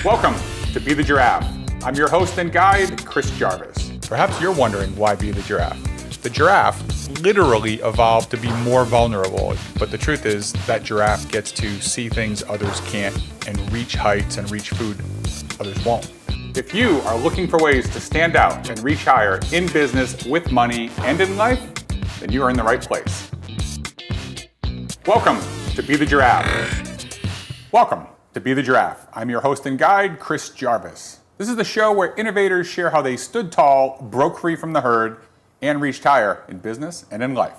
Welcome to Be The Giraffe. I'm your host and guide, Chris Jarvis. Perhaps you're wondering why Be The Giraffe. The giraffe literally evolved to be more vulnerable, but the truth is that giraffe gets to see things others can't and reach heights and reach food others won't. If you are looking for ways to stand out and reach higher in business, with money, and in life, then you are in the right place. Welcome to Be The Giraffe. Welcome to Be The Giraffe. I'm your host and guide, Chris Jarvis. This is the show where innovators share how they stood tall, broke free from the herd, and reached higher in business and in life.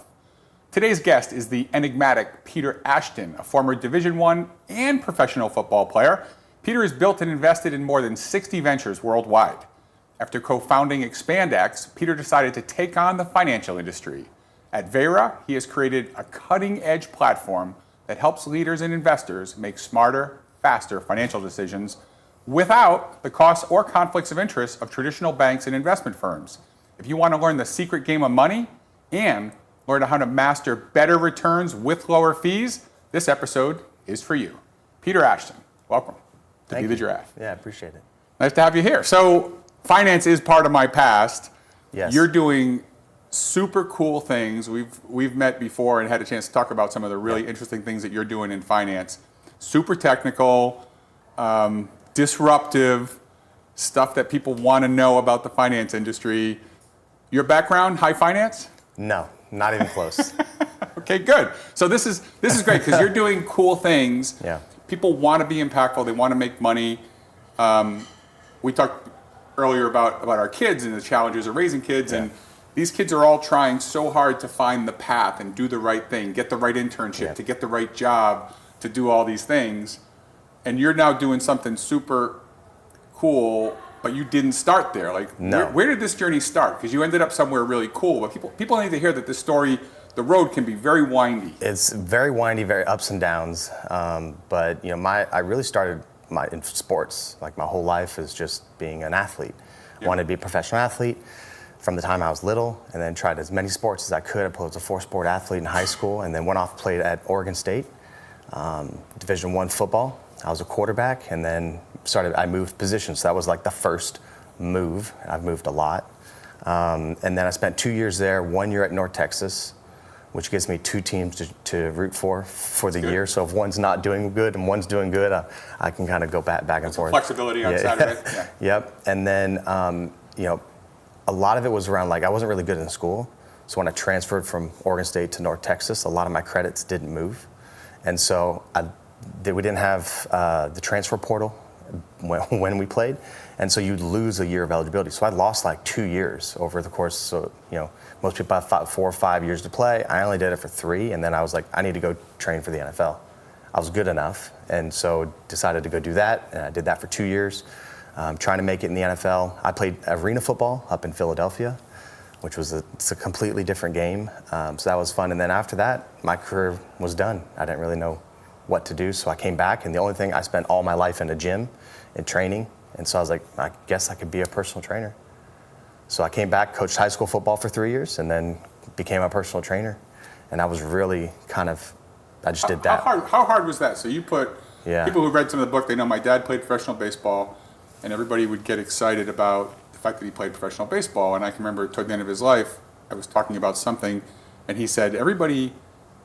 Today's guest is the enigmatic Peter Ashton, a former Division I and professional football player. Peter has built and invested in more than 60 ventures worldwide. After co-founding ExpandX, Peter decided to take on the financial industry. At Vera, he has created a cutting-edge platform that helps leaders and investors make smarter, faster financial decisions without the costs or conflicts of interest of traditional banks and investment firms. If you want to learn the secret game of money and learn how to master better returns with lower fees, this episode is for you. Peter Ashton, welcome to Be The Giraffe. Yeah, I appreciate it. Nice to have you here. So finance is part of my past. Yes. You're doing super cool things. We've met before and had a chance to talk about some of the really interesting things that you're doing in finance. Super technical, disruptive stuff that people want to know about the finance industry. Your background, high finance? No, not even close. Okay, good. So this is great because you're doing cool things. Yeah. People want to be impactful. They want to make money. We talked earlier about our kids and the challenges of raising kids, and these kids are all trying so hard to find the path and do the right thing, get the right internship, to get the right job, to do all these things. And you're now doing something super cool, but you didn't start there. Like, no. Where did this journey start? Because you ended up somewhere really cool, but people need to hear that this story, the road can be very windy. It's very windy, very ups and downs. But you know, I really started in sports. Like my whole life is just being an athlete. I wanted to be a professional athlete from the time I was little, and then tried as many sports as I could. I was a 4-sport athlete in high school, and then went off, played at Oregon State, Division I football. I was a quarterback, and then I moved positions. So that was like the first move. I've moved a lot. And then I spent 2 years there, 1 year at North Texas, which gives me 2 teams to root for the year. So if one's not doing good and one's doing good, I can kind of go back and forth. Flexibility on Saturday. Yeah. Yep. And then, a lot of it was around, like, I wasn't really good in school. So when I transferred from Oregon State to North Texas, a lot of my credits didn't move. And so we didn't have the transfer portal when we played. And so you'd lose a year of eligibility. So I lost like 2 years over the course. So, most people have 4 or 5 years to play. I only did it for 3. And then I was like, I need to go train for the NFL. I was good enough. And so decided to go do that. And I did that for 2 years, trying to make it in the NFL. I played arena football up in Philadelphia, which was it's a completely different game. So that was fun. And then after that, my career was done. I didn't really know what to do. So I came back, and the only thing, I spent all my life in a gym and training. And so I was like, I guess I could be a personal trainer. So I came back, coached high school football for 3 years, and then became a personal trainer. And I was really I just did that. How hard was that? So you put, people who read some of the book, they know my dad played professional baseball, and everybody would get excited about the fact that he played professional baseball. And I can remember toward the end of his life, I was talking about something, and he said, everybody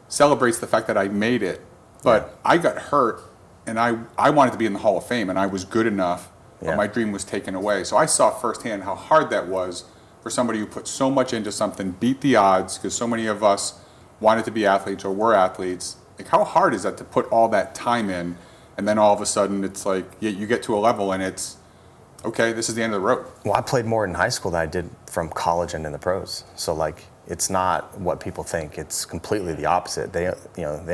celebrates the fact that I made it, but I got hurt, and I wanted to be in the Hall of Fame, and I was good enough, but my dream was taken away. So I saw firsthand how hard that was for somebody who put so much into something, beat the odds, because so many of us wanted to be athletes or were athletes. Like, how hard is that to put all that time in, and then all of a sudden it's like you get to a level and it's, okay, this is the end of the road. Well, I played more in high school than I did from college and in the pros. So like, it's not what people think. It's completely the opposite. They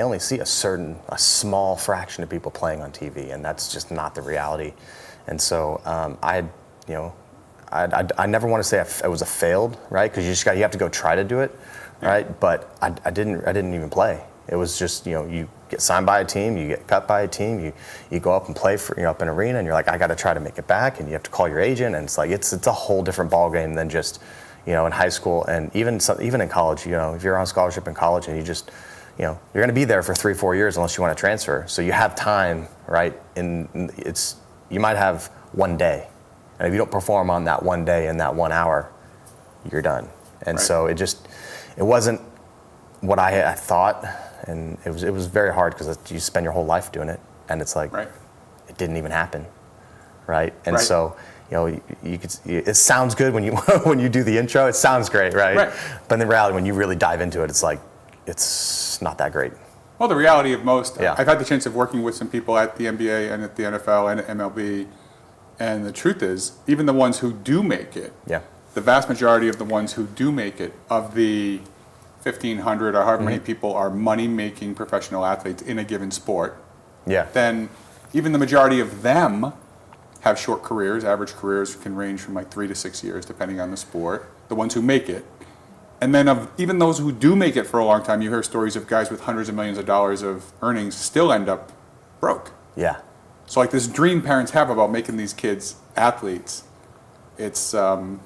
only see a small fraction of people playing on TV, and that's just not the reality. And so I never want to say it was a failed, right? Because you have to go try to do it, right? But I didn't even play. It was just, you get signed by a team, you get cut by a team, you go up and play for, up in an arena, and you're like, I got to try to make it back, and you have to call your agent, and it's like it's a whole different ball game than just, in high school, and even in college. If you're on scholarship in college and you just, you're going to be there for 3-4 years unless you want to transfer. So you have time, right? And it's you might have one day, and if you don't perform on that one day in that 1 hour, you're done. And so it wasn't what I thought, and it was very hard because you spend your whole life doing it, and it's like it didn't even happen, right? And so you could. It sounds good when you when you do the intro. It sounds great, right? But in the reality, when you really dive into it, it's like it's not that great. Well, the reality of most, I've had the chance of working with some people at the NBA and at the NFL and at MLB, and the truth is, even the ones who do make it, the vast majority of the ones who do make it, of the 1,500 or however many people are money-making professional athletes in a given sport, then even the majority of them have short careers. Average careers can range from like 3 to 6 years, depending on the sport, the ones who make it. And then of even those who do make it for a long time, you hear stories of guys with hundreds of millions of dollars of earnings still end up broke. So like this dream parents have about making these kids athletes, it's the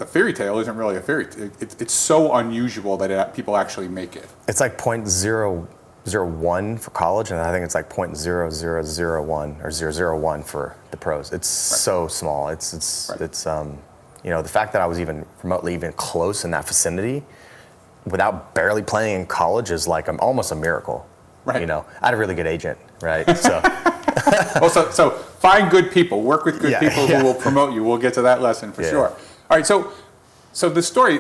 fairy tale isn't really a fairy tale. It's so unusual that people actually make it. It's like 0.001 for college, and I think it's like 0.0001 or 001 for the pros. It's so small. It's the fact that I was even remotely even close in that vicinity without barely playing in college is like almost a miracle. I had a really good agent, right? So. So find good people, work with good people who will promote you. We'll get to that lesson for sure. All right, so the story,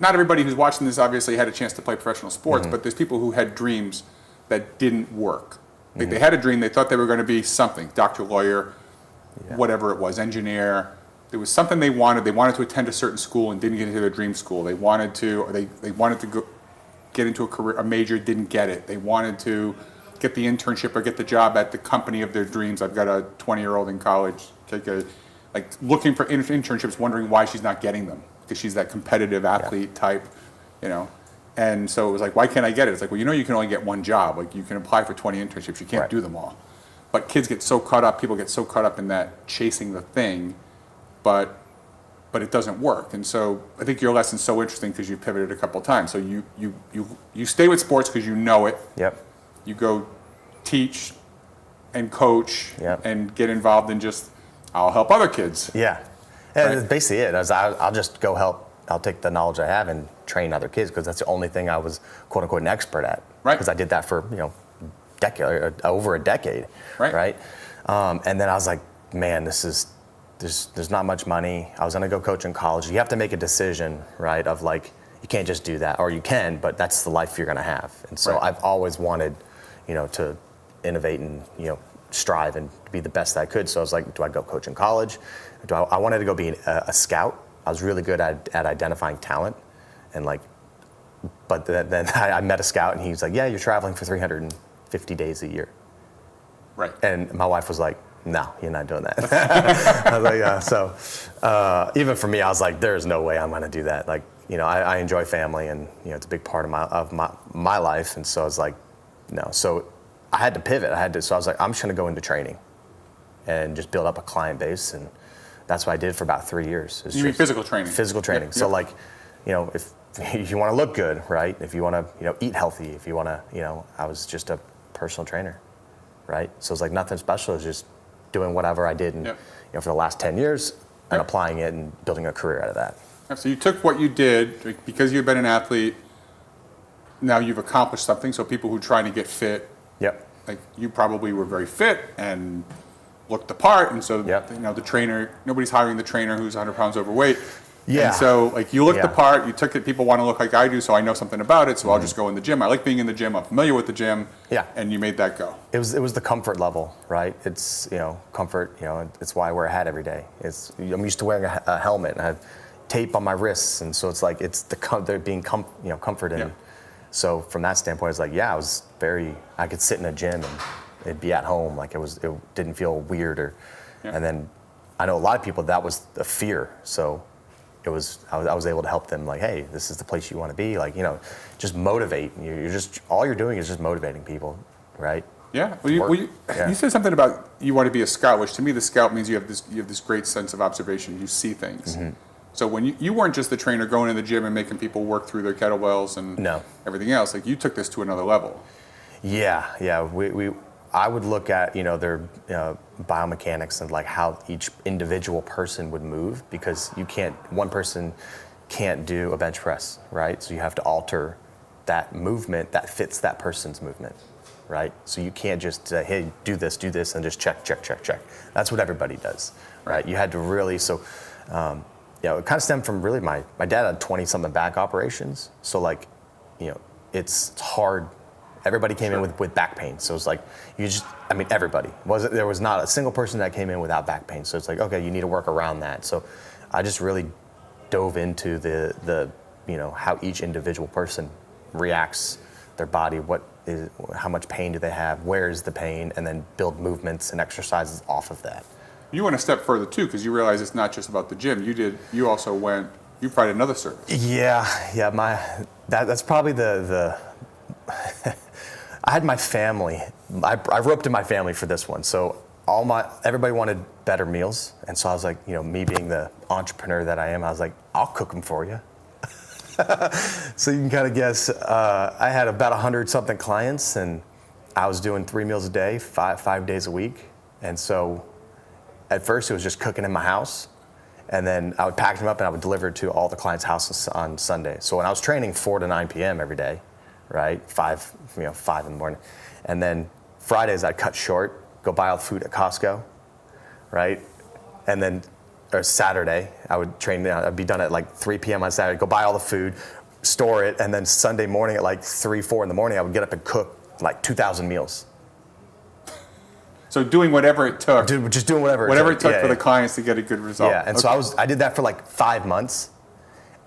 not everybody who's watching this obviously had a chance to play professional sports, but there's people who had dreams that didn't work. Like they had a dream, they thought they were going to be something, doctor, lawyer, whatever it was, engineer. There was something they wanted. They wanted to attend a certain school and didn't get into their dream school. They wanted to, or they wanted to go get into a major, didn't get it. They wanted to get the internship or get the job at the company of their dreams. I've got a 20-year-old in college, like looking for internships, wondering why she's not getting them because she's that competitive athlete type, And so it was like, why can't I get it? It's like, well, you can only get one job. Like you can apply for 20 internships. You can't do them all. But kids get so caught up. People get so caught up in that chasing the thing, but it doesn't work. And so I think your lesson's so interesting because you pivoted a couple of times. So you stay with sports because you know it. You go teach and coach and get involved in just, I'll help other kids. That's basically it. I'll just go help. I'll take the knowledge I have and train other kids because that's the only thing I was quote unquote an expert at. Because I did that for over a decade. And then I was like, man, there's not much money. I was gonna go coach in college. You have to make a decision, right? Of like, you can't just do that, or you can, but that's the life you're gonna have. And so I've always wanted, to innovate and strive and be the best I could. So I was like, do I go coach in college? I wanted to go be a scout. I was really good at identifying talent, and but then I met a scout, and he's like, yeah, you're traveling for 350 days a year. And my wife was like, no, you're not doing that. I was like, even for me, I was like, there's no way I'm going to do that. Like, I enjoy family, and it's a big part of my life, and so I was like, no. So I had to pivot. So I was like, I'm just going to go into training, and just build up a client base, and that's what I did for about 3 years. You mean physical training? Physical training. So if you want to look good, right? If you want to, eat healthy. If you want to, I was just a personal trainer, right? So it's like nothing special. It's just doing whatever I did, and for the last 10 years, and applying it and building a career out of that. So you took what you did because you've been an athlete. Now you've accomplished something. So people who are trying to get fit, like you probably were very fit and looked the part, and so the trainer, nobody's hiring the trainer who's 100 pounds overweight. And so you looked the part, you took it, people want to look like I do, so I know something about it, so I'll just go in the gym. I like being in the gym, I'm familiar with the gym, and you made that go. It was the comfort level, right? It's, comfort, it's why I wear a hat every day. I'm used to wearing a helmet, and I have tape on my wrists, and so it's like, it's the being comfort in. So from that standpoint, it's like, I could sit in a gym and it'd be at home, like it didn't feel weird and then I know a lot of people that was a fear, so I was able to help them, like, hey, this is the place you want to be, just motivate. All you're doing is just motivating people, right? You said something about you want to be a scout, which to me the scout means you have this great sense of observation, you see things. So when you weren't just the trainer going in the gym and making people work through their kettlebells and everything else, like you took this to another level. We I would look at, their biomechanics and like how each individual person would move, because one person can't do a bench press, right? So you have to alter that movement that fits that person's movement, right? So you can't just say, hey, do this, and just check. That's what everybody does, right? You had to really, it kind of stemmed from really my dad had 20-something back operations. So it's hard. Everybody came in with back pain. So it's like, everybody. There was not a single person that came in without back pain. So it's like, okay, you need to work around that. So I just really dove into the how each individual person reacts, their body, how much pain do they have, where is the pain, and then build movements and exercises off of that. You went a step further too, because you realize it's not just about the gym. You also you provided another service. Yeah. That's probably the I had my family. I roped in my family for this one. So everybody wanted better meals, and so I was like, me being the entrepreneur that I am, I was like, I'll cook them for you. So you can kind of guess. I had about 100-something clients, and I was doing 3 meals a day, five days a week. And so at first it was just cooking in my house, and then I would pack them up and I would deliver it to all the clients' houses on Sunday. So when I was training 4 to 9 p.m. every day, right, 5 in the morning, and then Fridays I'd cut short, go buy all the food at Costco, right, and then or Saturday I would train. I'd be done at like 3 p.m. on Saturday, go buy all the food, store it, and then Sunday morning at like 3, 4 in the morning I would get up and cook like 2,000 meals. So doing whatever it took. Just doing whatever it took for the clients to get a good result. Yeah, and okay. So I did that for like 5 months,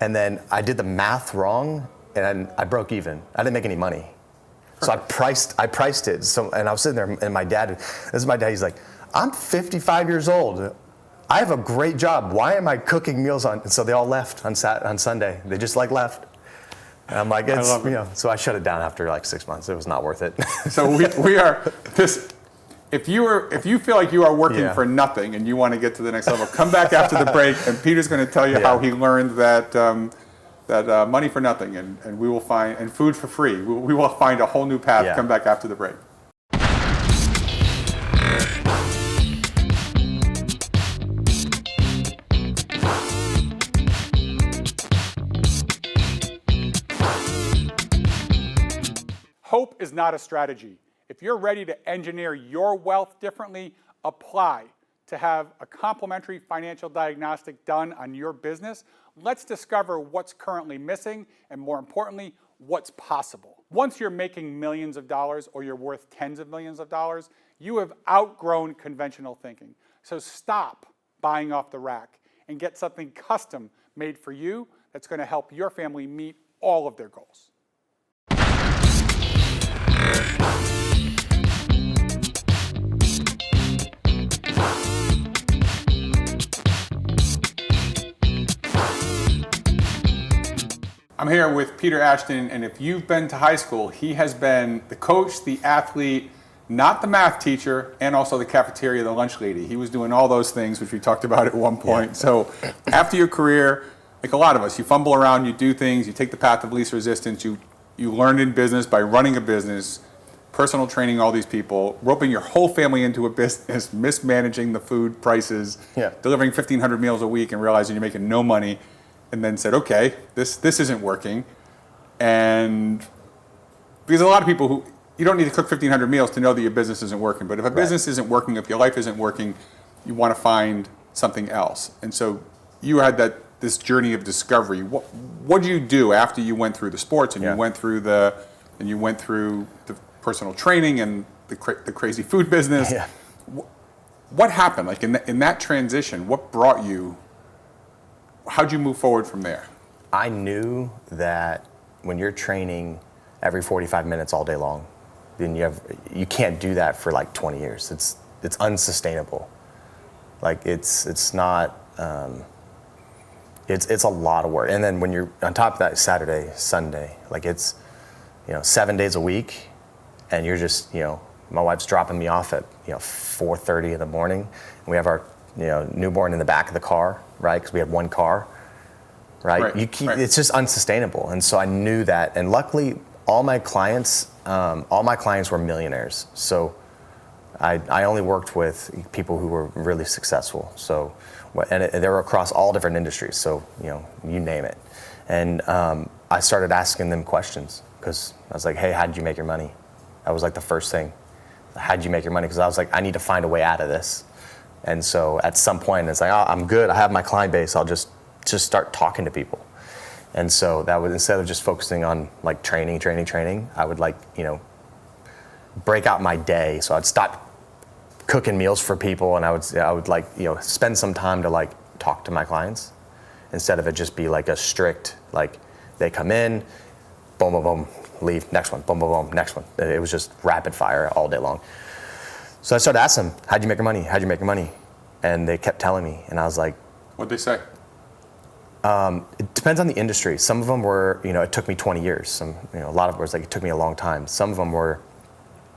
and then I did the math wrong, and I broke even. I didn't make any money. So I priced it. So, and I was sitting there, and this is my dad, he's like, I'm 55 years old. I have a great job. Why am I cooking meals on? And so they all left on Sunday. They just left. And I'm like, so I shut it down after like 6 months. It was not worth it. So we are this. If you feel like you are working for nothing and you want to get to the next level, come back after the break, and Peter's going to tell you how he learned that money for nothing, and we will find, and food for free. We will find a whole new path. Yeah. Come back after the break. Hope is not a strategy. If you're ready to engineer your wealth differently, apply to have a complimentary financial diagnostic done on your business. Let's discover what's currently missing, and more importantly, what's possible. Once you're making millions of dollars or you're worth tens of millions of dollars, you have outgrown conventional thinking. So stop buying off the rack and get something custom made for you that's going to help your family meet all of their goals. I'm here with Peter Ashton, and if you've been to high school, he has been the coach, the athlete, not the math teacher, and also the cafeteria, the lunch lady. He was doing all those things, which we talked about at one point. Yeah. So after your career, like a lot of us, you fumble around, you do things, you take the path of least resistance, you learn in business by running a business, personal training all these people, roping your whole family into a business, mismanaging the food prices, delivering 1,500 meals a week and realizing you're making no money. And then said, okay, this isn't working. And because a lot of people who, you don't need to cook 1,500 meals to know that your business isn't working. But if a business isn't working, if your life isn't working, you want to find something else. And so you had this journey of discovery. What did you do after you went through the sports and you went through the personal training and the crazy food business? Yeah. What happened? Like in that transition, what brought you? How'd you move forward from there? I knew that when you're training every 45 minutes all day long, then you can't do that for like 20 years. It's unsustainable. Like it's not. It's a lot of work. And then when you're on top of that, Saturday, Sunday, like it's 7 days a week, and you're just my wife's dropping me off at 4:30 in the morning, and we have our newborn in the back of the car, right? Because we have one car, right? It's just unsustainable. And so I knew that. And luckily, all my clients were millionaires. So I only worked with people who were really successful. So, and they were across all different industries. So, you name it. And I started asking them questions because I was like, hey, how did you make your money? That was like the first thing. How did you make your money? Because I was like, I need to find a way out of this. And so at some point, it's like, oh, I'm good. I have my client base. I'll just start talking to people. And so that was, instead of just focusing on like training, I would like, break out my day. So I'd stop cooking meals for people, and I would like, spend some time to like talk to my clients instead of it just be like a strict, like they come in, boom, boom, boom, leave, next one, boom, boom, boom, next one. It was just rapid fire all day long. So I started asking them, how'd you make your money? How'd you make your money? And they kept telling me, and I was like, What'd they say? it depends on the industry. Some of them were, it took me 20 years. A lot of it was like, it took me a long time. Some of them were,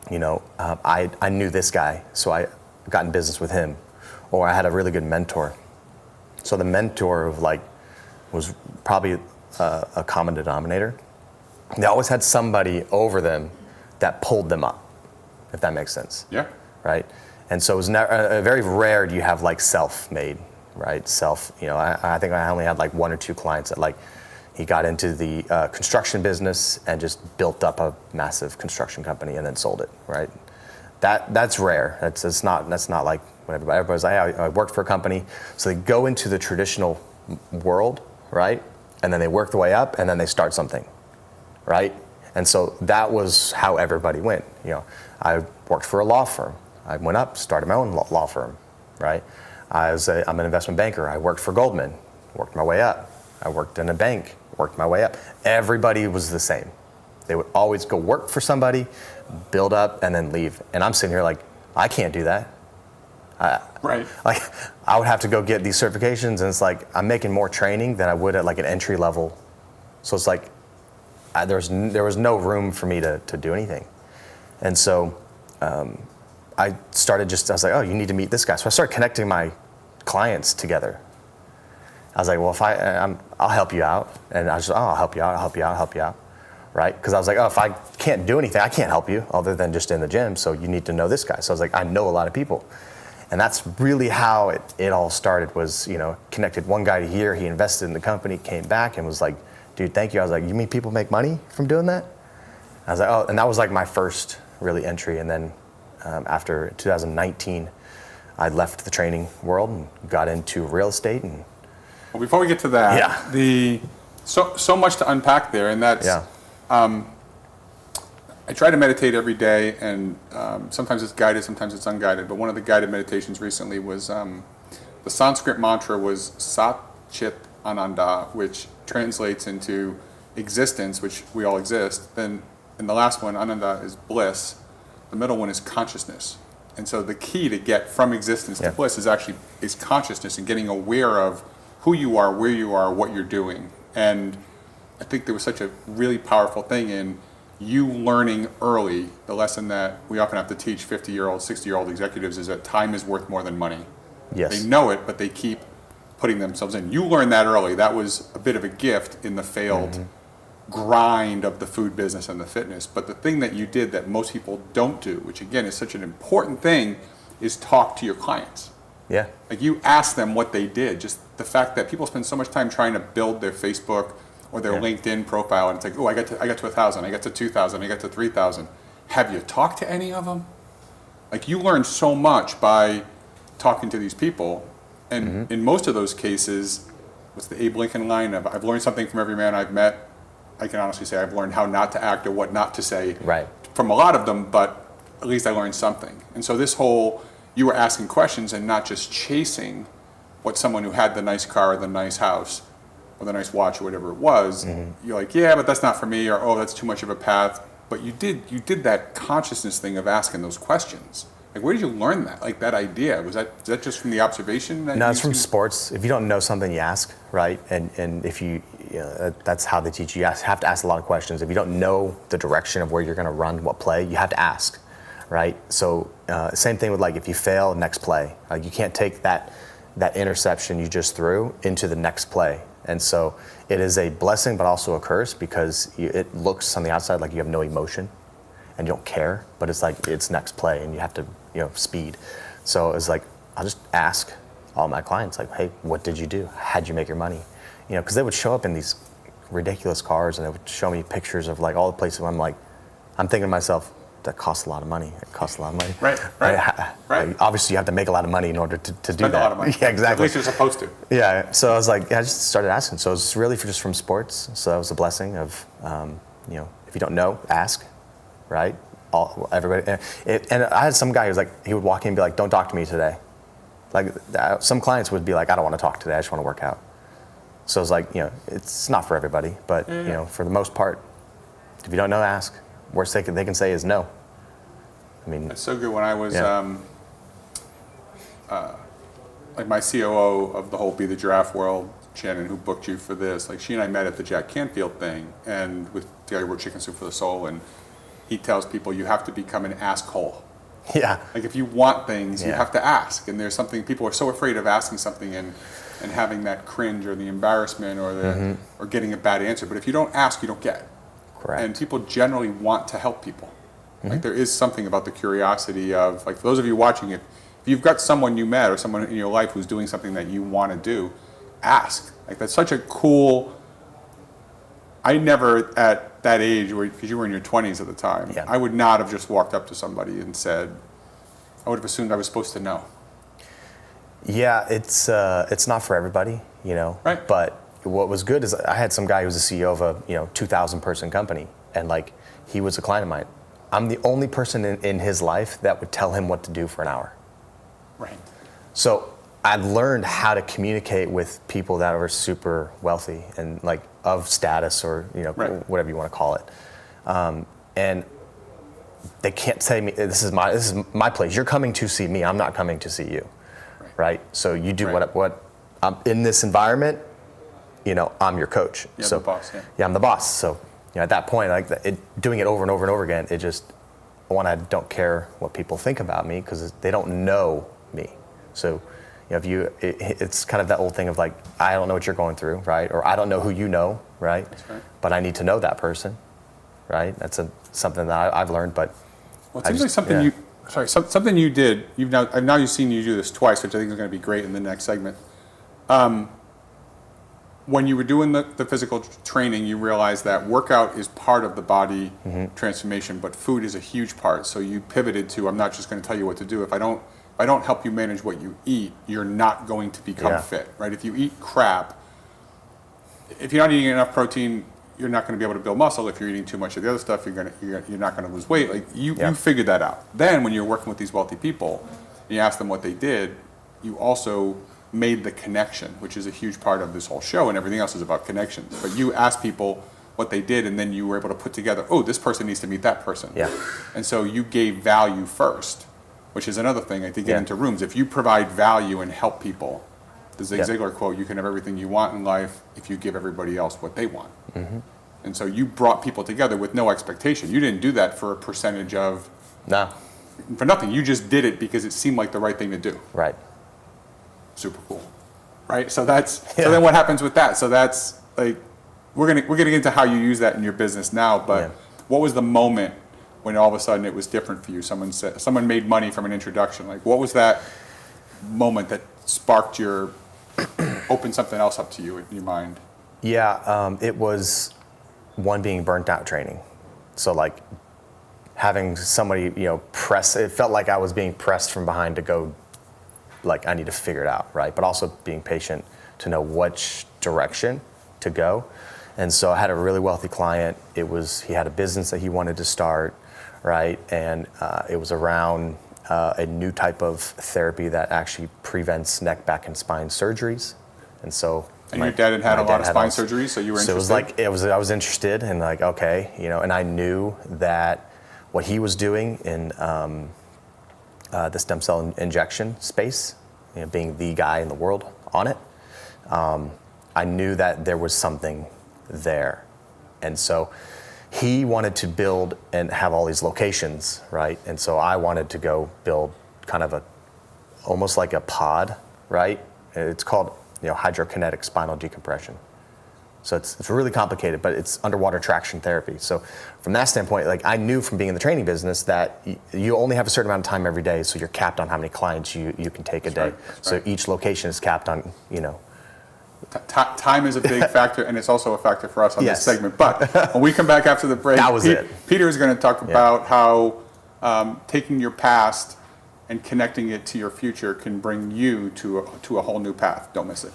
I knew this guy, so I got in business with him. Or I had a really good mentor. So the mentor of like, was probably a common denominator. They always had somebody over them that pulled them up, if that makes sense. Yeah. Right? And so it was very rare do you have like self-made, right? I think I only had like one or two clients that like, he got into the construction business and just built up a massive construction company and then sold it, right? That's rare. That's not like what everybody's like, hey, I worked for a company. So they go into the traditional world, right? And then they work their way up and then they start something, right? And so that was how everybody went. I worked for a law firm. I went up, started my own law firm, right? I'm an investment banker. I worked for Goldman, worked my way up. I worked in a bank, worked my way up. Everybody was the same. They would always go work for somebody, build up, and then leave. And I'm sitting here like, I can't do that. Right. Like, I would have to go get these certifications, and it's like, I'm making more training than I would at like an entry level. So it's like, there was no room for me to do anything. And so I was like, oh, you need to meet this guy. So I started connecting my clients together. I was like, well, I'll help you out. And I was just, I'll help you out. Right? Because I was like, oh, if I can't do anything, I can't help you other than just in the gym. So you need to know this guy. So I was like, I know a lot of people. And that's really how it all started was, connected one guy to here. He invested in the company, came back and was like, dude, thank you. I was like, you mean people make money from doing that? I was like, oh, and that was like my first really entry. And then after 2019, I left the training world and got into real estate. And well, before we get to that, yeah. So much to unpack there, and that's, I try to meditate every day, and sometimes it's guided, sometimes it's unguided, but one of the guided meditations recently was, the Sanskrit mantra was Sat Chit Ananda, which translates into existence, which we all exist. Then in the last one, Ananda is bliss. The middle one is consciousness. And so the key to get from existence to bliss is consciousness and getting aware of who you are, where you are, what you're doing. And I think there was such a really powerful thing in you learning early. The lesson that we often have to teach 50-year-old, 60-year-old executives is that time is worth more than money. Yes. They know it, but they keep putting themselves in. You learned that early. That was a bit of a gift in the failed grind of the food business and the fitness. But the thing that you did that most people don't do, which again is such an important thing, is talk to your clients. Yeah. Like you ask them what they did. Just the fact that people spend so much time trying to build their Facebook or their LinkedIn profile, and it's like, oh, I got to 1,000, I got to 2,000, I got to 3,000. Have you talked to any of them? Like you learn so much by talking to these people, and in most of those cases, what's the Abe Lincoln line of I've learned something from every man I've met. I can honestly say I've learned how not to act or what not to say from a lot of them, but at least I learned something. And so this whole, you were asking questions and not just chasing what someone who had the nice car or the nice house or the nice watch or whatever it was, you're like, yeah, but that's not for me, or oh, that's too much of a path. But you did that consciousness thing of asking those questions. Like, where did you learn that? Like that idea, is that just from the observation? No, it's from sports. If you don't know something, you ask, right? And if that's how they teach you. You have to ask a lot of questions. If you don't know the direction of where you're going to run, what play, you have to ask, right? So same thing with like if you fail, next play. You can't take that interception you just threw into the next play. And so it is a blessing, but also a curse because it looks on the outside like you have no emotion and you don't care, but it's like it's next play and you have to speed. So it's like, I'll just ask all my clients, like, hey, what did you do? How'd you make your money? Because they would show up in these ridiculous cars and they would show me pictures of like all the places where I'm thinking to myself, that costs a lot of money. It costs a lot of money. Right. Obviously, you have to make a lot of money in order to do Spend that. a lot of money. Yeah, exactly. At least you're supposed to. Yeah. So I was like, I just started asking. So it's really just from sports. So that was a blessing of, if you don't know, ask, right? Everybody. And I had some guy who was like, he would walk in and be like, don't talk to me today. Like some clients would be like, I don't want to talk today. I just want to work out. So it's like, it's not for everybody, but for the most part, if you don't know, ask. Worst they can say is no. I mean, it's so good. When I was like my COO of the whole Be The Giraffe world, Shannon, who booked you for this, like she and I met at the Jack Canfield thing, and with the guy who wrote Chicken Soup for the Soul, and he tells people you have to become an asshole. Yeah. Like if you want things, you have to ask, and there's something people are so afraid of asking something and having that cringe or the embarrassment or the or getting a bad answer. But if you don't ask, you don't get. Correct. And people generally want to help people. Like there is something about the curiosity of, like for those of you watching it, if you've got someone you met or someone in your life who's doing something that you want to do, ask. Like that's such a cool. I never at that age, because you were in your 20s at the time, I would not have just walked up to somebody and said, I would have assumed I was supposed to know. Yeah, it's not for everybody, Right. But what was good is I had some guy who was the CEO of a 2,000 person company, and like he was a client of mine. I'm the only person in his life that would tell him what to do for an hour. Right. So I learned how to communicate with people that were super wealthy and like of status or whatever you want to call it, and they can't say me this is my place. You're coming to see me. I'm not coming to see you, right? So you do what I'm in this environment. I'm your coach. You're the boss. Yeah, I'm the boss. So at that point, like doing it over and over and over again, it just I don't care what people think about me because they don't know me. So. It's kind of that old thing of like, I don't know what you're going through, right? Or I don't know who you know, right? That's right. But I need to know that person, right? That's something that I've learned. But it seems like something something you did. I've now seen you do this twice, which I think is going to be great in the next segment. When you were doing the physical training, you realized that workout is part of the body transformation, but food is a huge part. So you pivoted to, I'm not just going to tell you what to do. If I don't help you manage what you eat, you're not going to become fit, right? If you eat crap, if you're not eating enough protein, you're not going to be able to build muscle. If you're eating too much of the other stuff, you're not going to lose weight. Like you figured that out. Then when you're working with these wealthy people, and you ask them what they did, you also made the connection, which is a huge part of this whole show, and everything else is about connections. But you asked people what they did, and then you were able to put together, oh, this person needs to meet that person. Yeah. And so you gave value first, which is another thing, to get into rooms. If you provide value and help people, the Zig Ziglar quote, you can have everything you want in life if you give everybody else what they want. And so you brought people together with no expectation. You didn't do that for a percentage of... No. For nothing. You just did it because it seemed like the right thing to do. Right. Super cool. Right? So that's... So then what happens with that? So that's like... We're gonna get into how you use that in your business now, but what was the moment when all of a sudden it was different for you? Someone made money from an introduction. Like, what was that moment that sparked opened something else up to you in your mind? Yeah, it was being burnt out training. So like having somebody, press, it felt like I was being pressed from behind to go, like I need to figure it out, right? But also being patient to know which direction to go. And so I had a really wealthy client. He had a business that he wanted to start. Right, and it was around a new type of therapy that actually prevents neck, back, and spine surgeries, and so. And your dad had a lot of spine surgeries, so you were interested. So I was interested, and like okay, and I knew that what he was doing in the stem cell injection space, being the guy in the world on it, I knew that there was something there, and so. He wanted to build and have all these locations, right? And so I wanted to go build kind of almost like a pod, right? It's called, hydrokinetic spinal decompression. So it's really complicated, but it's underwater traction therapy. So from that standpoint, like I knew from being in the training business that you only have a certain amount of time every day, so you're capped on how many clients you can take a day. So each location is capped on, Time is a big factor, and it's also a factor for us on this segment. But when we come back after the break, Peter is going to talk about how taking your past and connecting it to your future can bring you to a whole new path. Don't miss it.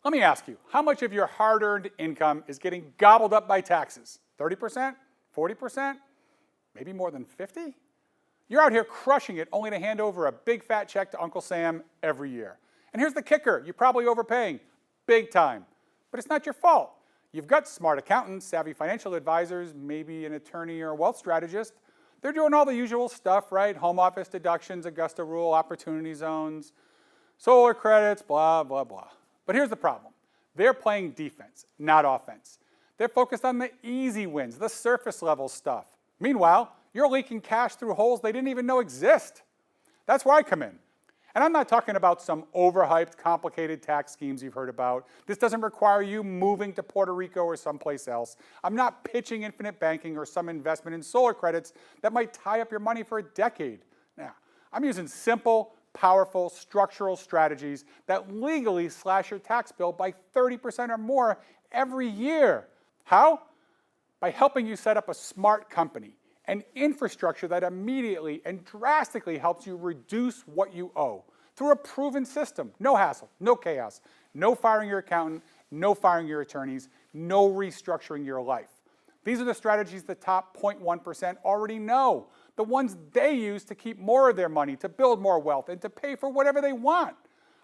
Let me ask you, how much of your hard-earned income is getting gobbled up by taxes? 30%? 40%? Maybe more than 50? You're out here crushing it only to hand over a big fat check to Uncle Sam every year. And here's the kicker, you're probably overpaying, big time. But it's not your fault. You've got smart accountants, savvy financial advisors, maybe an attorney or a wealth strategist. They're doing all the usual stuff, right? Home office deductions, Augusta rule, opportunity zones, solar credits, blah, blah, blah. But here's the problem. They're playing defense, not offense. They're focused on the easy wins, the surface level stuff. Meanwhile, you're leaking cash through holes they didn't even know exist. That's where I come in. And I'm not talking about some overhyped, complicated tax schemes you've heard about. This doesn't require you moving to Puerto Rico or someplace else. I'm not pitching infinite banking or some investment in solar credits that might tie up your money for a decade. Now, I'm using simple, powerful structural strategies that legally slash your tax bill by 30% or more every year. How? By helping you set up a smart company, an infrastructure that immediately and drastically helps you reduce what you owe through a proven system. No hassle, no chaos, no firing your accountant, no firing your attorneys, no restructuring your life. These are the strategies the top 0.1% already know. The ones they use to keep more of their money, to build more wealth, and to pay for whatever they want.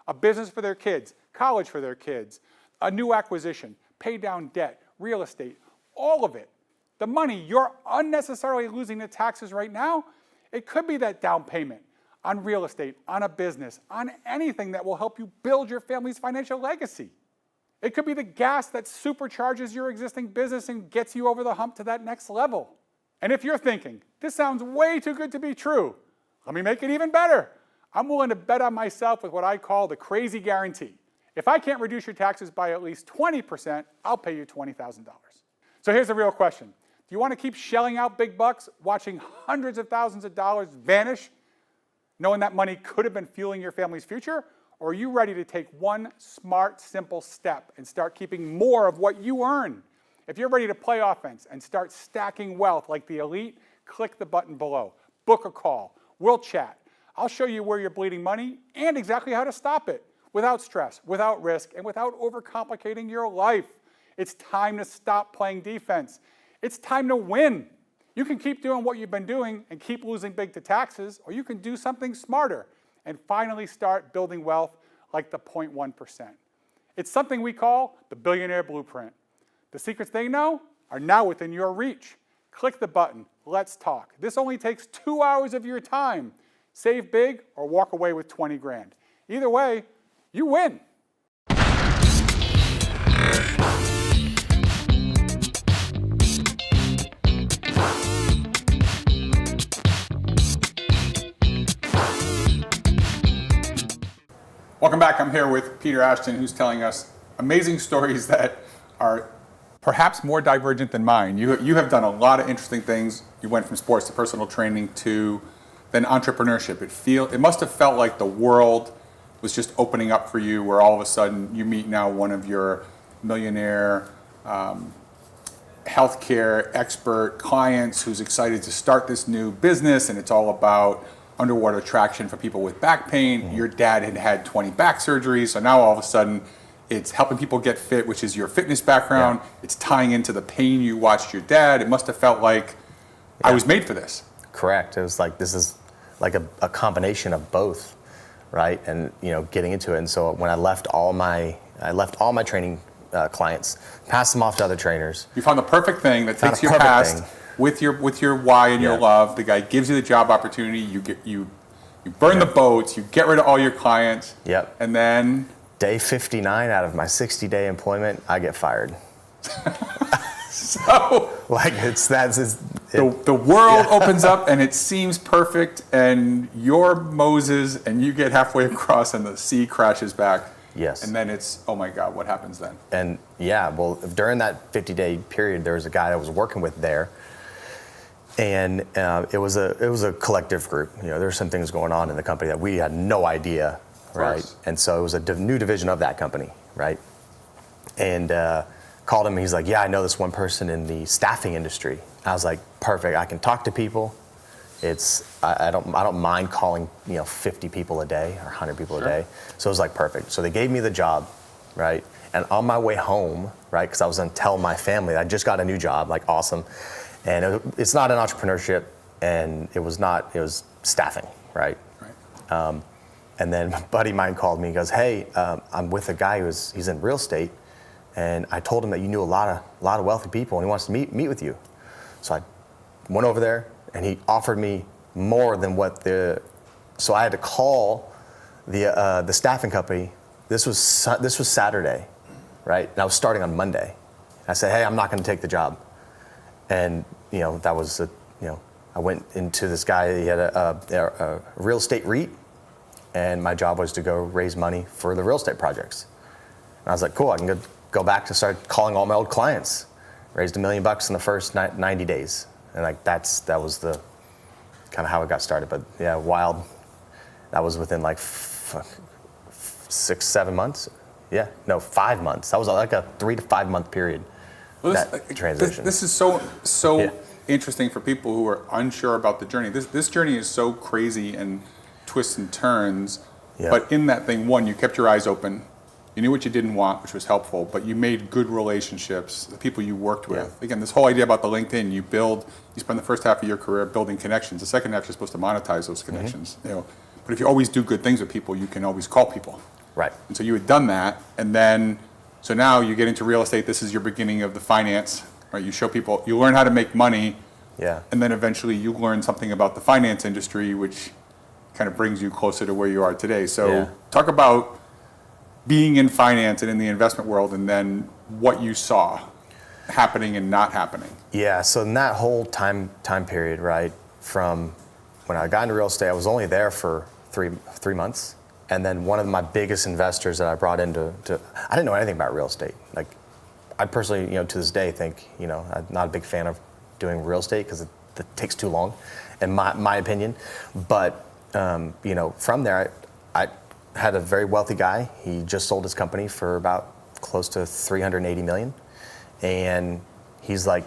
A business for their kids, college for their kids, a new acquisition, pay down debt, real estate, all of it. The money you're unnecessarily losing to taxes right now, it could be that down payment on real estate, on a business, on anything that will help you build your family's financial legacy. It could be the gas that supercharges your existing business and gets you over the hump to that next level. And if you're thinking, this sounds way too good to be true, let me make it even better. I'm willing to bet on myself with what I call the crazy guarantee. If I can't reduce your taxes by at least 20%, I'll pay you $20,000. So here's the real question. Do you want to keep shelling out big bucks, watching hundreds of thousands of dollars vanish, knowing that money could have been fueling your family's future? Or are you ready to take one smart, simple step and start keeping more of what you earn? If you're ready to play offense and start stacking wealth like the elite, click the button below. Book a call. We'll chat. I'll show you where you're bleeding money and exactly how to stop it without stress, without risk, and without overcomplicating your life. It's time to stop playing defense. It's time to win. You can keep doing what you've been doing and keep losing big to taxes, or you can do something smarter and finally start building wealth like the 0.1%. It's something we call the billionaire blueprint. The secrets they know are now within your reach. Click the button, let's talk. This only takes 2 hours of your time. Save big or walk away with 20 grand. Either way, you win. Welcome back. I'm here with Peter Ashton, who's telling us amazing stories that are perhaps more divergent than mine. You have done a lot of interesting things. You went from sports to personal training to then entrepreneurship. It must have felt like the world was just opening up for you, where all of a sudden you meet now one of your millionaire healthcare expert clients who's excited to start this new business, and it's all about underwater traction for people with back pain. Mm-hmm. Your dad had had 20 back surgeries, so now all of a sudden it's helping people get fit, which is your fitness background. Yeah. It's tying into the pain you watched your dad. It must have felt like I was made for this. Correct. It was like, this is like a combination of both, right? And getting into it. And so when I left all my training clients, passed them off to other trainers. You found the perfect thing that takes your past with your why and your love. The guy gives you the job opportunity. You burn the boats. You get rid of all your clients. Yep. And then day 59 out of my 60-day employment, I get fired. So Like the world opens up and it seems perfect, and you're Moses, and you get halfway across, and the sea crashes back. Yes. And then it's, oh my God, what happens then? And yeah, well, during that 50-day period, there was a guy I was working with there, and it was a collective group. You know, there were some things going on in the company that we had no idea, right? And so it was a new division of that company, right? And called him, and he's like, "Yeah, I know this one person in the staffing industry." I was like, "Perfect. I can talk to people. I don't mind calling 50 people a day or 100 people a day." So it was like perfect. So they gave me the job, right? And on my way home, right, because I was gonna tell my family I just got a new job, like awesome. And it's not an entrepreneurship, and it was staffing, right? And then a buddy of mine called me and goes, "Hey, I'm with a guy he's in real estate, and I told him that you knew a lot of wealthy people, and he wants to meet with you." So I went over there, and he offered me more than so I had to call the staffing company. This was Saturday, right? And I was starting on Monday. I said, "Hey, I'm not going to take the job." And that was I went into this guy. He had a real estate REIT, and my job was to go raise money for the real estate projects. And I was like, "Cool, I can go back to start calling all my old clients." Raised $1 million in the first 90 days, and like that was the kind of how it got started. But yeah, wild. That was within like 6-7 months. Yeah, no, 5 months. That was like a 3 to 5 month period. Well, that transition. This is so interesting for people who are unsure about the journey. This journey is so crazy and twists and turns. Yeah. But in that thing, one, you kept your eyes open. You knew what you didn't want, which was helpful, but you made good relationships, the people you worked with. Yeah. Again, this whole idea about the LinkedIn, you spend the first half of your career building connections. The second half, you're supposed to monetize those connections. Mm-hmm. But if you always do good things with people, you can always call people. Right. And so you had done that, and then, so now you get into real estate. This is your beginning of the finance, right? You show people, you learn how to make money, Yeah. and then eventually you learn something about the finance industry, which kind of brings you closer to where you are today. So Yeah. talk about being in finance and in the investment world, and then what you saw happening and not happening. Yeah, so in that whole time period, right, from when I got into real estate, I was only there for three months. And then one of my biggest investors that I brought into, I didn't know anything about real estate. Like, I personally, to this day think, I'm not a big fan of doing real estate because it takes too long, in my opinion. But, from there, I had a very wealthy guy. He just sold his company for about close to $380 million. And he's like,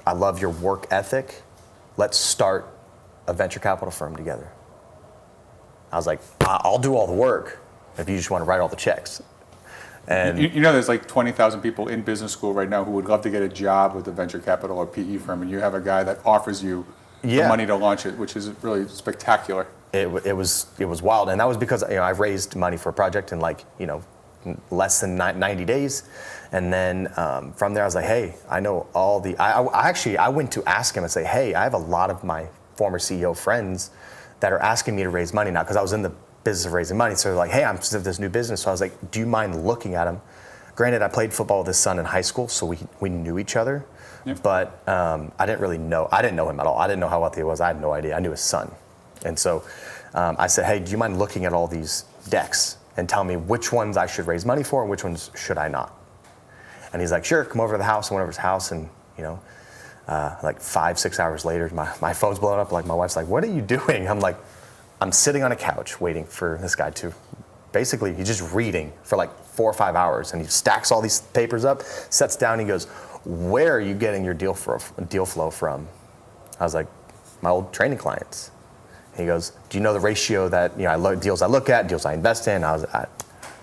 "I love your work ethic. Let's start a venture capital firm together." I was like, "I'll do all the work if you just want to write all the checks." And there's like 20,000 people in business school right now who would love to get a job with a venture capital or PE firm, and you have a guy that offers you the money to launch it, which is really spectacular. It was wild, and that was because I raised money for a project in less than 90 days, and then from there I was like, "Hey, I know all the." I went to ask him and say, "Hey, I have a lot of my former CEO friends that are asking me to raise money now," because I was in the business of raising money. So they're like, "Hey, I'm just this new business." So I was like, "Do you mind looking at him?" Granted, I played football with his son in high school, so we knew each other, but I didn't know him at all. I didn't know how wealthy he was. I had no idea. I knew his son. And so I said, "Hey, do you mind looking at all these decks and tell me which ones I should raise money for and which ones should I not?" And he's like, "Sure, come over to the house." I went over to his house, and like 5-6 hours later, my phone's blowing up. Like, my wife's like, "What are you doing?" I'm like, "I'm sitting on a couch waiting for this guy to," basically, he's just reading for like 4 or 5 hours, and he stacks all these papers up, sets down, and he goes, "Where are you getting your deal flow from?" I was like, "My old training clients." He goes, "Do you know the ratio that deals I look at, deals I invest in?" I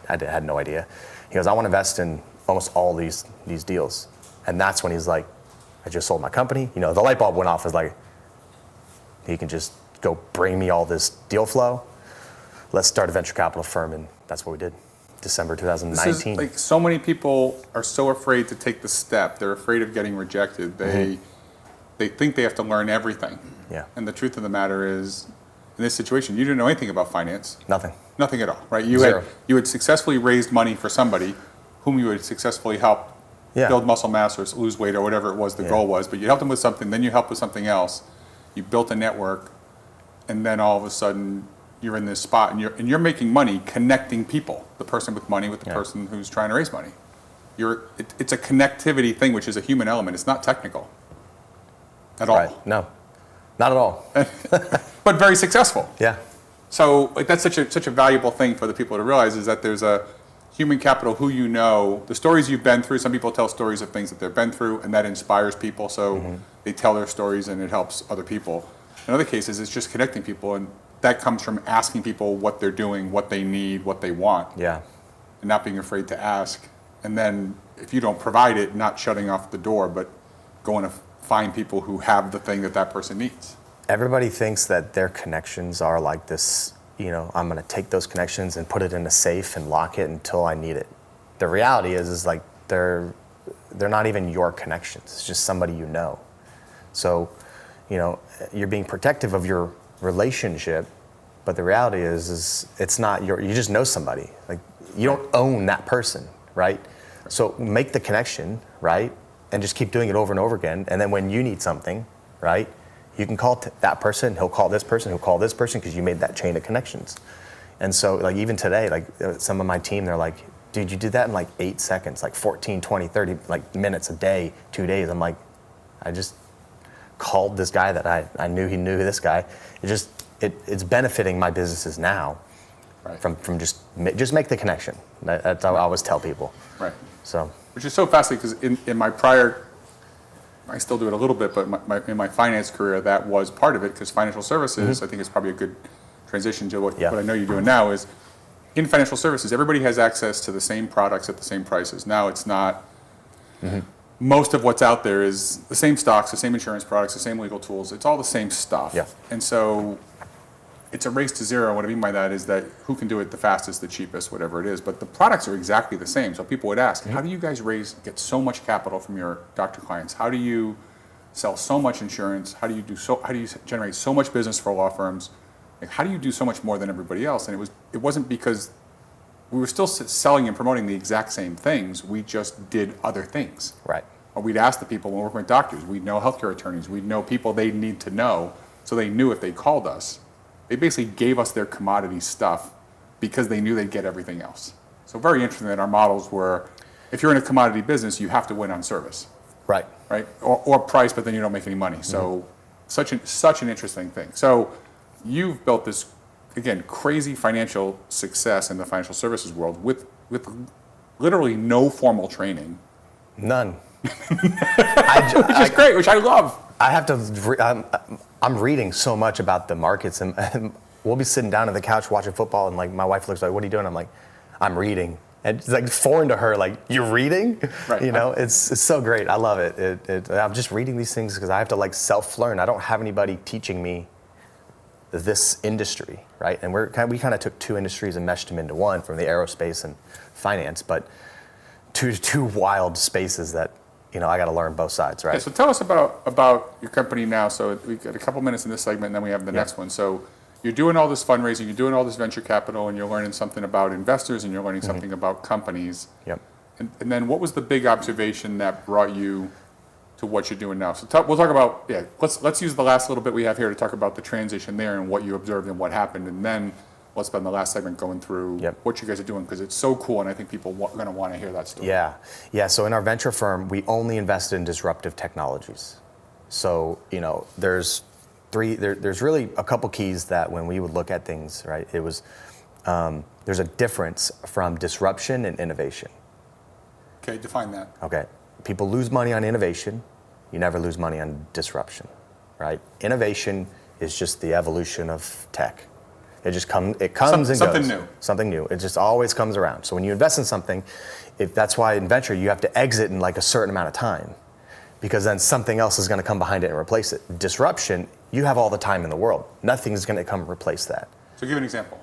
had no idea. He goes, "I want to invest in almost all these deals." And that's when he's like, "I just sold my company." The light bulb went off. It's like, he can just go bring me all this deal flow. Let's start a venture capital firm, and that's what we did. December 2019. This is, so many people are so afraid to take the step. They're afraid of getting rejected. They think they have to learn everything. Yeah. And the truth of the matter is, in this situation, you didn't know anything about finance. Nothing at all, right? Zero. You had successfully raised money for somebody whom you had successfully helped build muscle mass or lose weight or whatever it was the goal was, but you helped them with something, then you helped with something else. You built a network, and then all of a sudden you're in this spot, and you're making money connecting people, the person with money with the person who's trying to raise money. It's a connectivity thing, which is a human element. It's not technical at all. Right. No, not at all. But very successful. Yeah. So that's such a valuable thing for the people to realize, is that there's a human capital, who you know, the stories you've been through. Some people tell stories of things that they've been through, and that inspires people. So they tell their stories, and it helps other people. In other cases, it's just connecting people, and that comes from asking people what they're doing, what they need, what they want. Yeah. And not being afraid to ask. And then if you don't provide it, not shutting off the door, but going to find people who have the thing that person needs. Everybody thinks that their connections are like this, I'm going to take those connections and put it in a safe and lock it until I need it. The reality is like they're not even your connections. It's just somebody you know. So, you're being protective of your relationship, but the reality is it's not you just know somebody. Like, you don't own that person, right? So make the connection, right? And just keep doing it over and over again. And then when you need something, right, you can call that person, he'll call this person, he'll call this person, because you made that chain of connections. And so, like, even today, like, some of my team, they're like, dude, you did that in like 8 seconds, like 14, 20, 30 like minutes a day, 2 days. I'm like, I just called this guy that I knew he knew this guy. It's benefiting my businesses now. Right. From just make the connection. That's how I always tell people. Right. So. Which is so fascinating, because in my prior, I still do it a little bit, but in my finance career, that was part of it, because financial services, I think, is probably a good transition to what I know you're doing now. Is in financial services, everybody has access to the same products at the same prices. Now it's not. Most of what's out there is the same stocks, the same insurance products, the same legal tools. It's all the same stuff. Yeah. And so it's a race to zero. What I mean by that is that who can do it the fastest, the cheapest, whatever it is. But the products are exactly the same. So people would ask, how do you guys get so much capital from your doctor clients? How do you sell so much insurance? How do you generate so much business for law firms? Like, how do you do so much more than everybody else? And it wasn't because we were still selling and promoting the exact same things. We just did other things. Right. Or we'd ask the people when we're working with doctors. We'd know healthcare attorneys. We'd know people they need to know, so they knew if they called us. They basically gave us their commodity stuff because they knew they'd get everything else. So very interesting that our models were, if you're in a commodity business, you have to win on service. Right. Right? Or price, but then you don't make any money. So such an interesting thing. So you've built this, again, crazy financial success in the financial services world with literally no formal training. None. Which is great, which I love. I have to. I'm reading so much about the markets, and we'll be sitting down on the couch watching football, and like my wife looks like, "What are you doing?" I'm like, "I'm reading." And it's like foreign to her, like, "You're reading?" Right. It's so great. I love it. I'm just reading these things because I have to like self-learn. I don't have anybody teaching me this industry, right? And we kind of took two industries and meshed them into one, from the aerospace and finance, but two wild spaces that I got to learn both sides, right? Yeah, so tell us about your company now. So we've got a couple minutes in this segment, and then we have the next one. So you're doing all this fundraising, you're doing all this venture capital, and you're learning something about investors, and you're learning something about companies. Yep. And then what was the big observation that brought you to what you're doing now? So we'll talk about, let's use the last little bit we have here to talk about the transition there and what you observed and what happened. And then let's spend the last segment going through what you guys are doing, because it's so cool, and I think people are going to want to hear that story. Yeah. So in our venture firm, we only invested in disruptive technologies. So there's really a couple keys that when we would look at things, right? It was there's a difference from disruption and innovation. Okay, define that. Okay, people lose money on innovation. You never lose money on disruption, right? Innovation is just the evolution of tech. It comes and goes. Something new. It just always comes around. So when you invest in something, that's why in venture you have to exit in like a certain amount of time, because then something else is going to come behind it and replace it. Disruption, you have all the time in the world. Nothing's going to come replace that. So give an example.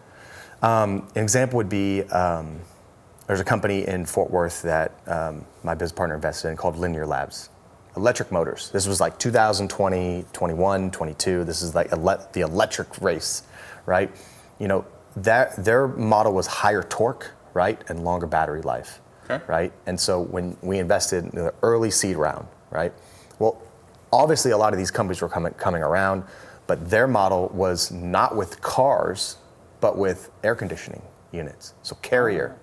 An example would be there's a company in Fort Worth that my business partner invested in called Linear Labs. Electric motors. This was like 2020, 21, 22. This is like the electric race, right? Their model was higher torque, right, and longer battery life. Okay. right? And so when we invested in the early seed round, right? Well, obviously a lot of these companies were coming around, but their model was not with cars, but with air conditioning units, so Carrier.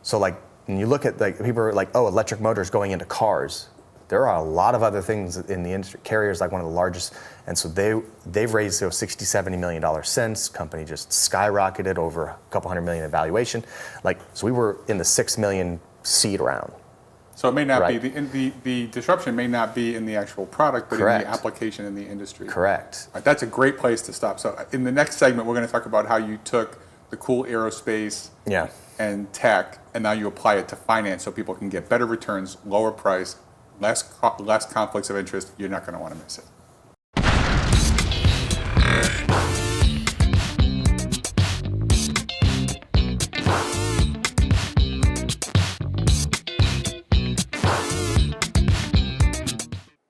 So like when you look at like people are like, oh, electric motors going into cars. There are a lot of other things in the industry. Carrier is like one of the largest, and so they've raised $60-70 million since. Company just skyrocketed over a couple $100 million in valuation. Like so, we were in the $6 million seed round. So it may not Right. be the disruption may not be in the actual product, but Correct. in the application in the industry. Correct. Right, that's a great place to stop. So in the next segment, we're going to talk about how you took the cool aerospace Yeah. and tech, and now you apply it to finance, so people can get better returns, lower price, less conflicts of interest. You're not going to want to miss it.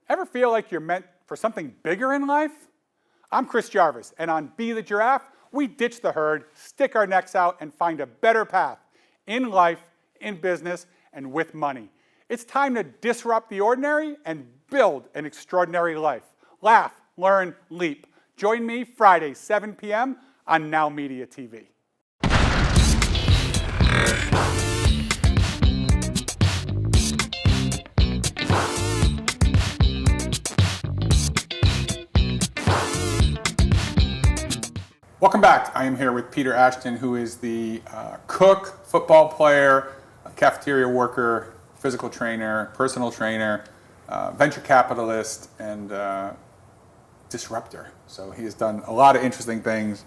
Ever feel like you're meant for something bigger in life? I'm Chris Jarvis, and on Be The Giraffe, we ditch the herd, stick our necks out, and find a better path in life, in business, and with money. It's time to disrupt the ordinary and build an extraordinary life. Laugh, learn, leap. Join me Friday, 7 p.m. on Now Media TV. Welcome back. I am here with Peter Ashton, who is the cook, football player, cafeteria worker, physical trainer, personal trainer, venture capitalist, and disruptor. So he has done a lot of interesting things.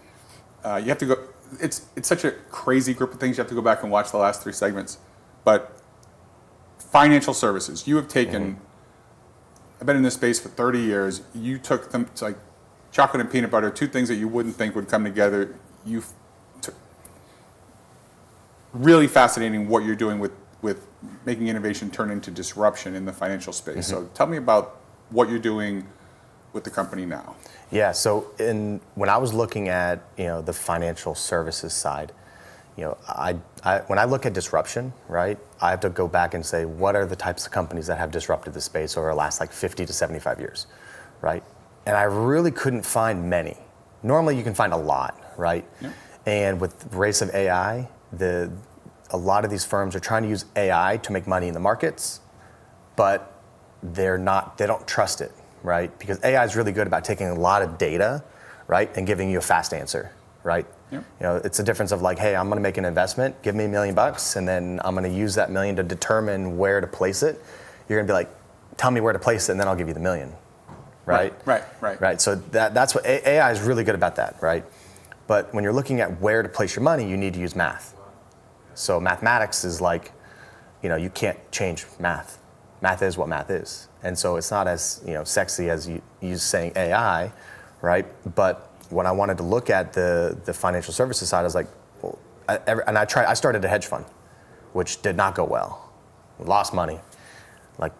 You have to go. It's such a crazy group of things. You have to go back and watch the last 3 segments. But financial services, you have taken. I've been in this space for 30 years. You took them to like chocolate and peanut butter, 2 things that you wouldn't think would come together. Really fascinating what you're doing with making innovation turn into disruption in the financial space. So tell me about what you're doing with the company now. Yeah. So when I was looking at the financial services side, I when I look at disruption, right, I have to go back and say what are the types of companies that have disrupted the space over the last like 50 to 75 years, right? And I really couldn't find many. Normally you can find a lot, right? Yeah. And with the race of AI, a lot of these firms are trying to use AI to make money in the markets, but they don't trust it, right? Because AI is really good about taking a lot of data, right, and giving you a fast answer, right? Yeah. It's a difference of like, hey, I'm gonna make an investment, give me $1 million, and then I'm gonna use that $1 million to determine where to place it. You're gonna be like, tell me where to place it, and then I'll give you the $1 million. Right? Right. So that's what AI is really good about that, right? But when you're looking at where to place your money, you need to use math. So mathematics is like, you can't change math. Math is what math is. And so it's not as, sexy as you saying AI, right? But when I wanted to look at the financial services side, I was like, well, I started a hedge fund, which did not go well. We lost money. Like,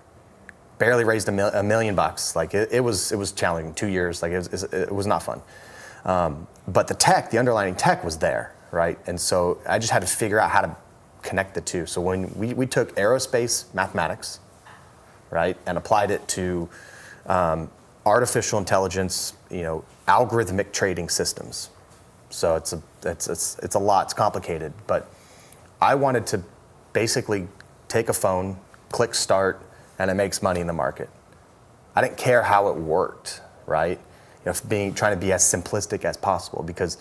barely raised $1 million. Like it was challenging. 2 years. Like it was not fun. But the underlying tech was there, right? And so I just had to figure out how to connect the two. So when we took aerospace mathematics, right, and applied it to artificial intelligence, algorithmic trading systems. So it's a lot. It's complicated. But I wanted to basically take a phone, click start, and it makes money in the market. I didn't care how it worked, right? Trying to be as simplistic as possible because,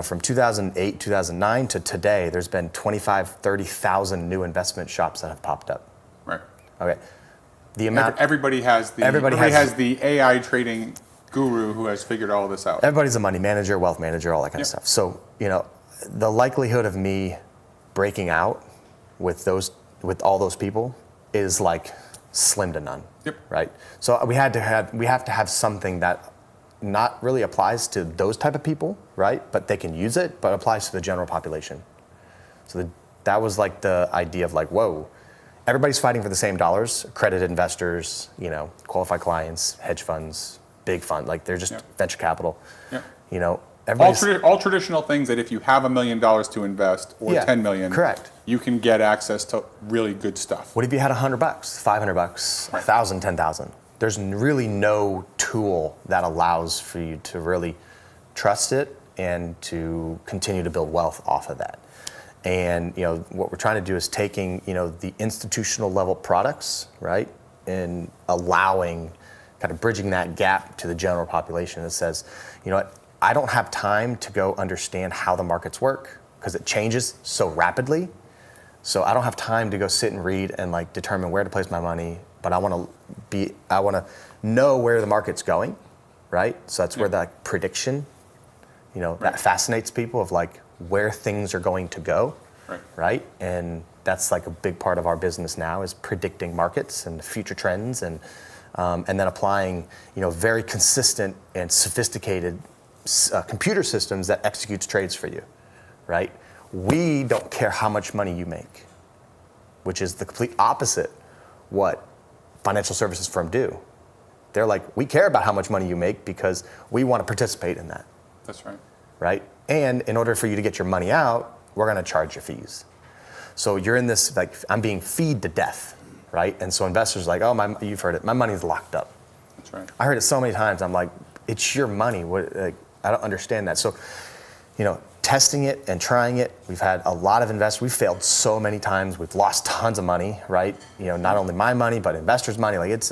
from 2008, 2009 to today, there's been 30,000 new investment shops that have popped up. Right. Okay. Everybody has the AI trading guru who has figured all of this out. Everybody's a money manager, wealth manager, all that kind of stuff. So, the likelihood of me breaking out with all those people is like slim to none. Yep. Right. So we have to have something that not really applies to those type of people, right? But they can use it, but applies to the general population. So that was like the idea of like, whoa, everybody's fighting for the same dollars. Accredited investors, qualified clients, hedge funds, big fund, like they're just venture capital. Yep. all traditional things that if you have $1 million to invest or Yeah, 10 million, correct. you can get access to really good stuff. What if you had $100, $500, Right. 1,000, 10,000? There's really no tool that allows for you to really trust it and to continue to build wealth off of that. And what we're trying to do is taking the institutional level products, right, and allowing, kind of bridging that gap to the general population that says, you know what, I don't have time to go understand how the markets work because it changes so rapidly. So I don't have time to go sit and read and like determine where to place my money, but I want to know where the market's going, right? So that's where that prediction, that fascinates people of like where things are going to go, right? And that's like a big part of our business now is predicting markets and future trends and then applying, very consistent and sophisticated computer systems that executes trades for you, right? We don't care how much money you make, which is the complete opposite what financial services firms do. They're like, we care about how much money you make because we want to participate in that. That's right. Right? And in order for you to get your money out, we're going to charge you fees. So you're in this, like, I'm being feed to death, right? And so investors are like, oh, you've heard it, my money's locked up. That's right. I heard it so many times. I'm like, it's your money. I don't understand that. So, testing it and trying it, we've had a lot of investors. We've failed so many times. We've lost tons of money, right? Not only my money, but investors' money. Like it's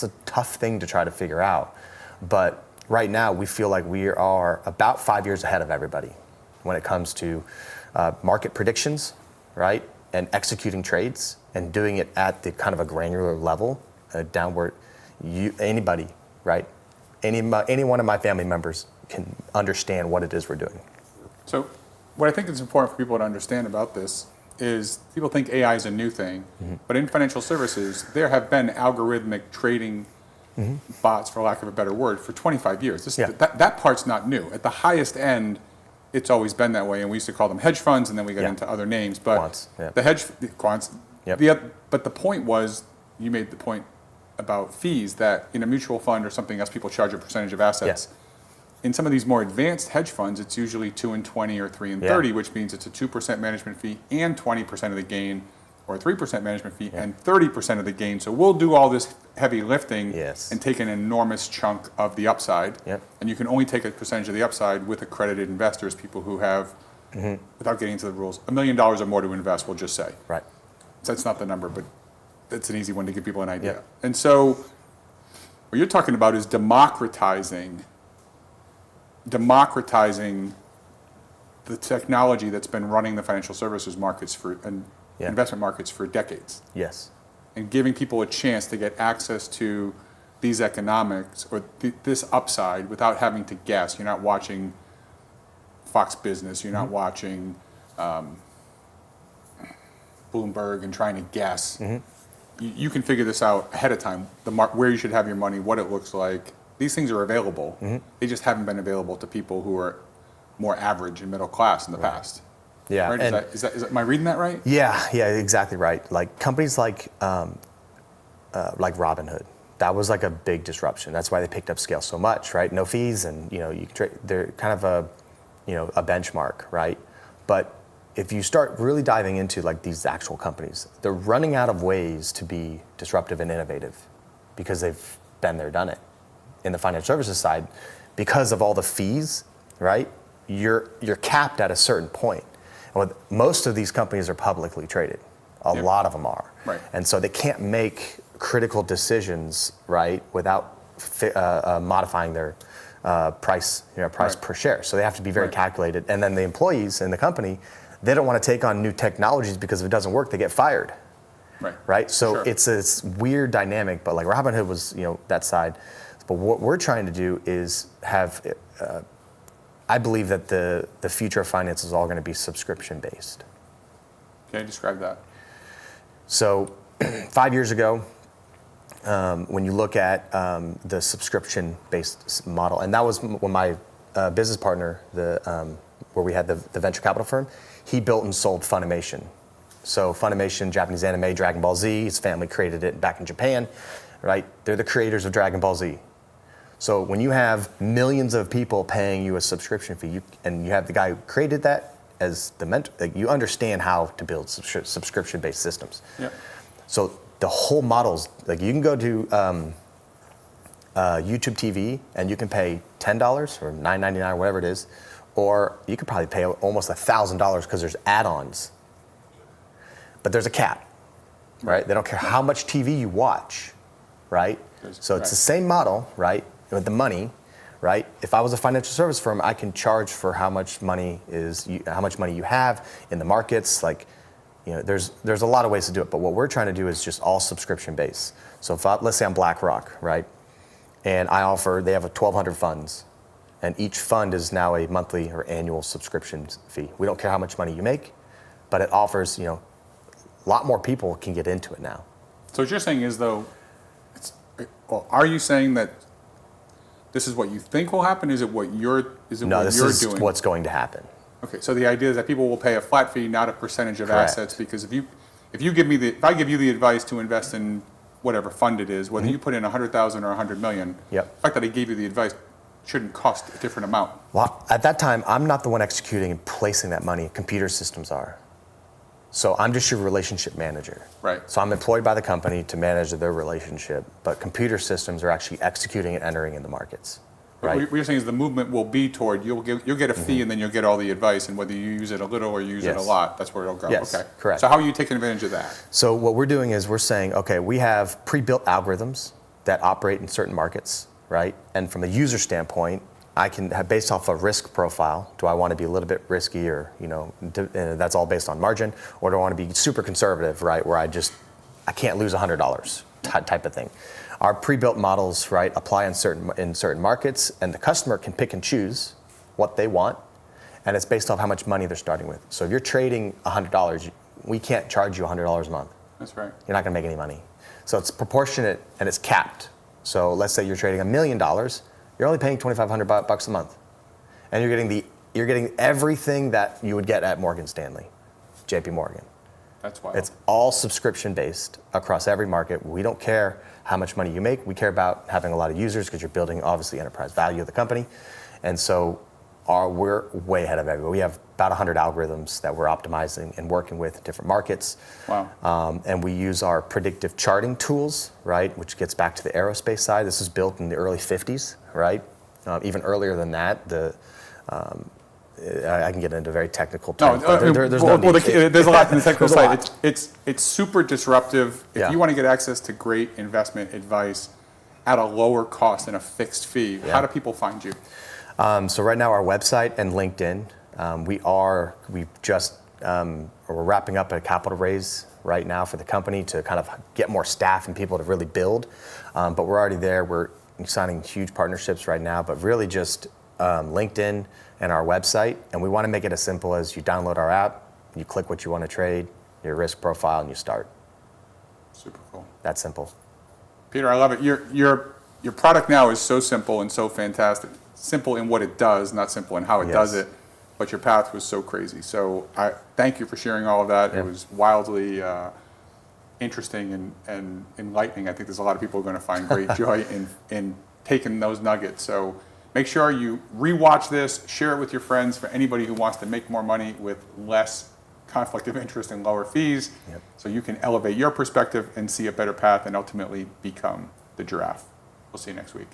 a tough thing to try to figure out. But right now, we feel like we are about 5 years ahead of everybody when it comes to market predictions, right? And executing trades and doing it at the kind of a granular level, downward. Anybody, right? Any one of my family members can understand what it is we're doing. So what I think is important for people to understand about this is people think AI is a new thing, but in financial services, there have been algorithmic trading bots, for lack of a better word, for 25 years. That part's not new. At the highest end, it's always been that way, and we used to call them hedge funds, and then we got into other names. But quants. But the point was, you made the point about fees, that in a mutual fund or something else, people charge a percentage of assets. Yeah. In some of these more advanced hedge funds, it's usually 2 and 20 or 3 and 30, which means it's a 2% management fee and 20% of the gain, or a 3% management fee and 30% of the gain. So we'll do all this heavy lifting and take an enormous chunk of the upside. And you can only take a percentage of the upside with accredited investors, people who have, without getting into the rules, $1 million or more to invest, we'll just say. Right. So that's not the number, but that's an easy one to give people an idea. And so what you're talking about is democratizing the technology that's been running the financial services markets and investment markets for decades. Yes. And giving people a chance to get access to these economics or this upside without having to guess. You're not watching Fox Business. You're not watching Bloomberg and trying to guess. You can figure this out ahead of time, where you should have your money, what it looks like. These things are available. They just haven't been available to people who are more average and middle class in the past. Yeah. Right? Am I reading that right? Yeah, exactly right. Like companies like Robinhood, that was like a big disruption. That's why they picked up scale so much, right? No fees, and you can trade. They're kind of a benchmark, right? But if you start really diving into like these actual companies, they're running out of ways to be disruptive and innovative because they've been there, done it. In the financial services side, because of all the fees, right? You're capped at a certain point. And most of these companies are publicly traded. A lot of them are. Right. And so they can't make critical decisions, right, without modifying their price per share. So they have to be very calculated. And then the employees in the company, they don't want to take on new technologies because if it doesn't work, they get fired. Right. So it's this weird dynamic. But like Robinhood was, that side. But what we're trying to do is have, I believe that the future of finance is all going to be subscription based. Can you describe that? So 5 years ago, when you look at the subscription based model, and that was when my business partner, where we had the venture capital firm, he built and sold Funimation. So Funimation, Japanese anime, Dragon Ball Z, his family created it back in Japan, right? They're the creators of Dragon Ball Z. So when you have millions of people paying you a subscription fee, and you have the guy who created that as the mentor, like, you understand how to build subscription-based systems. Yep. So the whole model's like, you can go to YouTube TV and you can pay $10 or $9.99 or whatever it is, or you could probably pay almost $1,000 because there's add-ons. But there's a cap, right? They don't care how much TV you watch, right? So it's the same model, right? With the money, right? If I was a financial service firm, I can charge for how much money you have in the markets. Like, there's a lot of ways to do it. But what we're trying to do is just all subscription based. So let's say I'm BlackRock, right? And they have 1,200 funds, and each fund is now a monthly or annual subscription fee. We don't care how much money you make, but it offers, a lot more people can get into it now. So what you're saying is, though, are you saying that this is what you think will happen? Is it what you're doing? No, this is what's going to happen. Okay, so the idea is that people will pay a flat fee, not a percentage of Correct. assets, because if I give you the advice to invest in whatever fund it is, whether you put in 100,000 or 100 million, Yep. the fact that I gave you the advice shouldn't cost a different amount. Well, at that time, I'm not the one executing and placing that money. Computer systems are. So I'm just your relationship manager. Right. So I'm employed by the company to manage their relationship, but computer systems are actually executing and entering in the markets. Right. What you're saying is the movement will be toward you'll get a fee and then you'll get all the advice, and whether you use it a little or you use it a lot, that's where it'll go. Yes, okay. correct. So how are you taking advantage of that? So what we're doing is we're saying, okay, we have pre-built algorithms that operate in certain markets, right? And from a user standpoint, I can have, based off a risk profile, do I want to be a little bit risky, or that's all based on margin, or do I want to be super conservative, right, where I can't lose $100 type of thing. Our pre-built models, right, apply in certain markets, and the customer can pick and choose what they want, and it's based off how much money they're starting with. So if you're trading $100, we can't charge you $100 a month. That's right. You're not going to make any money. So it's proportionate and it's capped. So let's say you're trading $1 million, you're only paying $2,500 a month, and you're getting everything that you would get at Morgan Stanley, JP Morgan. That's wild. It's all subscription based across every market. We don't care how much money you make. We care about having a lot of users because you're building, obviously, enterprise value of the company. And so we're way ahead of everyone. We have about 100 algorithms that we're optimizing and working with in different markets. Wow. And we use our predictive charting tools, right, which gets back to the aerospace side. This was built in the early 50s, right? Even earlier than that, I can get into very technical terms. There's a lot in the technical side. It's super disruptive. If you want to get access to great investment advice at a lower cost and a fixed fee, how do people find you? So right now, our website and LinkedIn. We're wrapping up a capital raise right now for the company to kind of get more staff and people to really build. But we're already there. We're signing huge partnerships right now, but really just LinkedIn and our website. And we want to make it as simple as you download our app, you click what you want to trade, your risk profile, and you start. Super cool. That's simple. Peter, I love it. Your product now is so simple and so fantastic. Simple in what it does, not simple in how it does it. But your path was so crazy. So I thank you for sharing all of that. It was wildly interesting and enlightening. I think there's a lot of people who are going to find great joy in taking those nuggets. So make sure you rewatch this, share it with your friends, for anybody who wants to make more money with less conflict of interest and lower fees, so you can elevate your perspective and see a better path and ultimately become the giraffe. We'll see you next week.